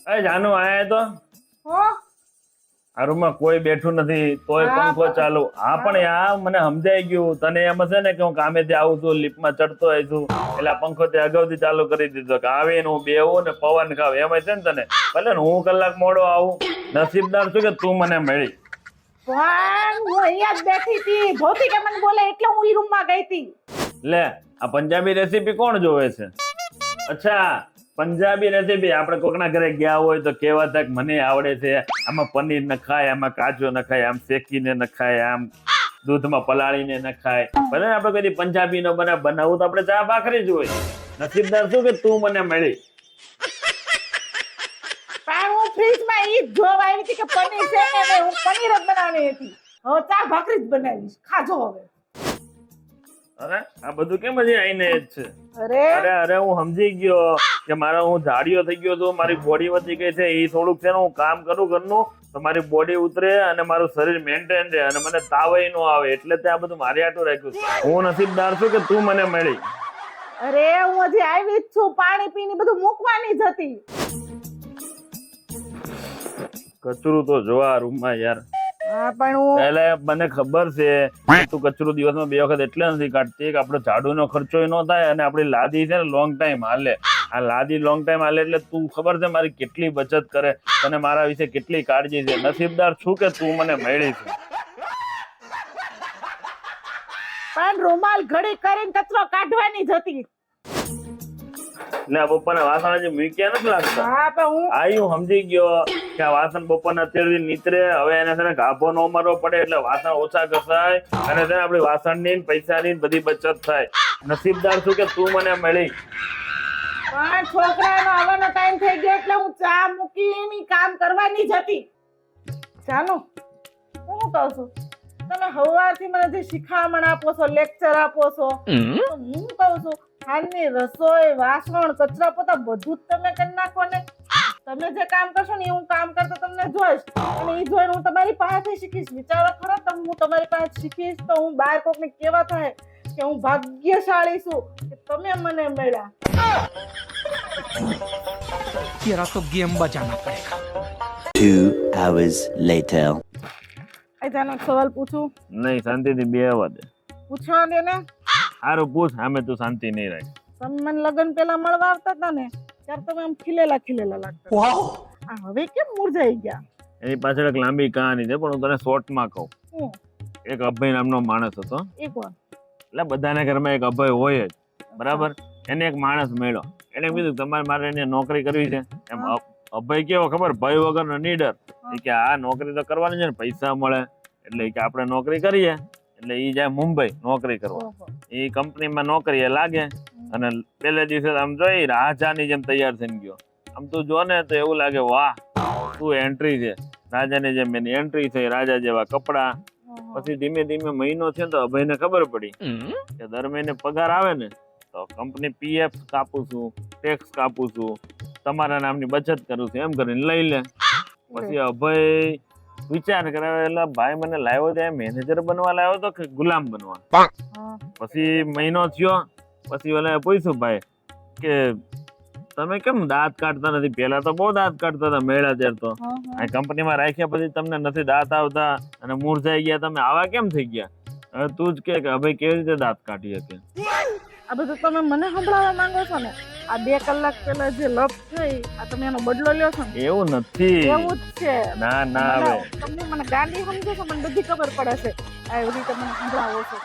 અરે જાનુ આયા તો હો આ રૂમમાં કોઈ બેઠું નથી તોય પંખો ચાલુ. હા પણ યાર મને સમજાઈ ગયું. તને એમ હશે ને કે હું કામેથી આવું છું, લિફ્ટમાં ચડતો હોય છું એટલે આ પંખો તે અગાઉથી ચાલુ કરી દીધો કે આવીને હું બેહું ને પવન ખાવ એમ છે ને તને. ભલે ને હું કલાક મોડો આવું, નસીબદાર છું કે તું મને મળી. પણ હું અહીંયા જ બેઠી હતી. ભૌતિક મને બોલે એટલે હું ઈ રૂમમાં ગઈ હતી. લે આ પંજાબી રેસીપી કોણ જોવે છે? અચ્છા પંજાબી રેસીપી આપણે કોકના ઘરે ગયા હોય તો કેવા થાય મને આવડે છે, આમાં પનીર નખાય, આમાં કાચો નખાય, આમ શેકીને નખાય, આમ દૂધમાં પલાળીને નખાય. ભલે ને આપણે કદી પંજાબી નો બનાવવું તો આપણે ચા ભાખરી જ હોય. નસીબદાર શું કે તું મને મળી. પણ હું ફ્રીજમાં ઈ જ જોવા આવી હતી કે પનીર છે કે નહીં. હું પનીર જ બનાવવાની હતી. હવે ચા ભાખરી જ બનાવીશ. ખાજો હવે. અરે આ બધું કેમ હજી આઈને જ છે? અરે અરે હું સમજી ગયો કે મારા હું જાડિયો થઈ ગયો છું, મારી બોડી વધી ગઈ છે. એ થોડુંક છે ને હું કામ કરું ઘરનું તો મારી બોડી ઉતરે અને મારું શરીર મેન્ટેન રહે અને મને તાવય ન આવે. એટલે તે આ બધું મારી આટું રાખ્યું છે. હું નસીબદાર છું કે તું મને મળી. અરે હું હજી આવી જ છું. પાણી પીને બધું મૂકવાની જ હતી. કચરું તો જોવા રૂમમાં યાર. હા પણ હું એટલે મને ખબર છે કે તું કચરું દિવસમાં 2 વખત એટલે નથી કાઢતી કે આપણો ઝાડુનો ખર્ચો ન થાય અને આપણી લાદી છે ને લોંગ ટાઈમ હાલે. આ લાદી લોંગ ટાઈમ હાલે એટલે તું ખબર છે મારી કેટલી બચત કરે, તને મારા વિશે કેટલી કાળજી છે. નસીબદાર છું કે તું મને મળી છે. પણ રૂમાલ ઘડી કરીને કચરો કાઢવાની જ હતી. એટલે બપોરના વાસણ હજી મૂક્યા નથી લાગતા. હા પણ હું આ હું સમજી ગયો કે આ વાસણ બપોરના અત્યારથી નીતરે. હવે એને છે ને ગાભો ન મારવો પડે એટલે વાસણ ઓછા ઘસાય અને છે ને આપણી વાસણની પૈસાની બધી બચત થાય. નસીબદાર છું કે તું મને મળી. પણ છોકરાનો આવવાનો ટાઈમ થઈ ગયો એટલે હું ચા મૂકીને કામ કરવાની જ હતી. ચાલો હું કહું છું તમે સવારથી મને જે શિખામણ આપો છો, લેક્ચર આપો છો, તો હું કહું છું હાલની રસોઈ, વાસણ, કચરા પોતા બધું જ તમે કરી નાખો ને. તમે જે કામ કરશો ને એ હું કામ કરતો તમને જોઈશ અને એ જોઈને હું તમારી પાસેથી શીખીશ. વિચારો ખરો તો હું તમારી પાસે શીખીશ તો હું બહાર કોકને કેવા થાય કે હું ભાગ્યશાળી છું કે તમે મને મળ્યા. तेरा तो गेम बजाना पड़ेगा. 2 hours later. જાનો સવાલ પૂછું? નહીં શાંતિથી બેહવા દે. પૂછવા દે ને. સારું પૂછ. સામે તું શાંતિ નહીં રાખ. તમે મને લગ્ન પહેલા મળવા આવતા હતા ને ત્યારે તમે આમ ખીલેલા ખીલેલા લાગતા. આ હવે કેમ મુરઝાઈ ગયા? એની પાછળ એક લાંબી કહાની છે પણ હું તને શોર્ટમાં કહું. એક અભય નામનો માણસ હતો. એક વાર એટલે બધાના ઘરમાં એક અભય હોય જ, બરાબર. એને એક માણસ મળ્યો. એને કીધું તમારે મારે એને નોકરી કરવી છે. એમ અભય કેવો ખબર, ભય વગરનો નીડર. કે આ નોકરી તો કરવાની છે ને, પૈસા મળે એટલે કે આપણે નોકરી કરીએ. એટલે એ જાય મુંબઈ નોકરી કરવા. એ કંપનીમાં નોકરી લાગે અને પહેલે દિવસે આમ જોઈ રાજાની જેમ તૈયાર થઈને ગયો. આમ તું જો ને તો એવું લાગે વાહ તું એન્ટ્રી છે રાજાની જેમ. એની એન્ટ્રી થઈ, રાજા જેવા કપડા. પછી ધીમે ધીમે મહિનો છે તો અભયને ખબર પડી કે દર મહિને પગાર આવે ને તો કંપની પીએફ કાપું છું, ટેક્સ કાપું છું, તમારા નામની બચત કરું છું, એમ કરીને લઈ લે. પછી અભય વિચાર કરે એટલે ભાઈ મને લાવ્યો ત્યાં મેનેજર બનવા લાવ્યો તો કે ગુલામ બનવા. પછી મહિનો થયો પછી ઓલા પૂછ્યું ભાઈ કે તમે કેમ દાંત કાઢતા નથી? પેલા તો બહુ દાંત કાઢતા હતા મેળા ત્યારે તો. આ કંપનીમાં રાખ્યા પછી તમને નથી દાંત આવતા અને મૂર્છાઈ ગયા, તમે આવા કેમ થઈ ગયા? હવે તું જ કે ભાઈ કેવી રીતે દાંત કાઢી શકે? આ બધું તમે મને સંભળાવવા માંગો છો ને? આ 2 કલાક પહેલા જે લપ થઈ આ તમે એનો બદલો લ્યો છો ને? એવું નથી. એવું જ છે. ના ના હવે તમે મને ગાંડી સમજો છો, મને બધી ખબર પડે છે. આ એવી રીતે મને સંભળાવો છો.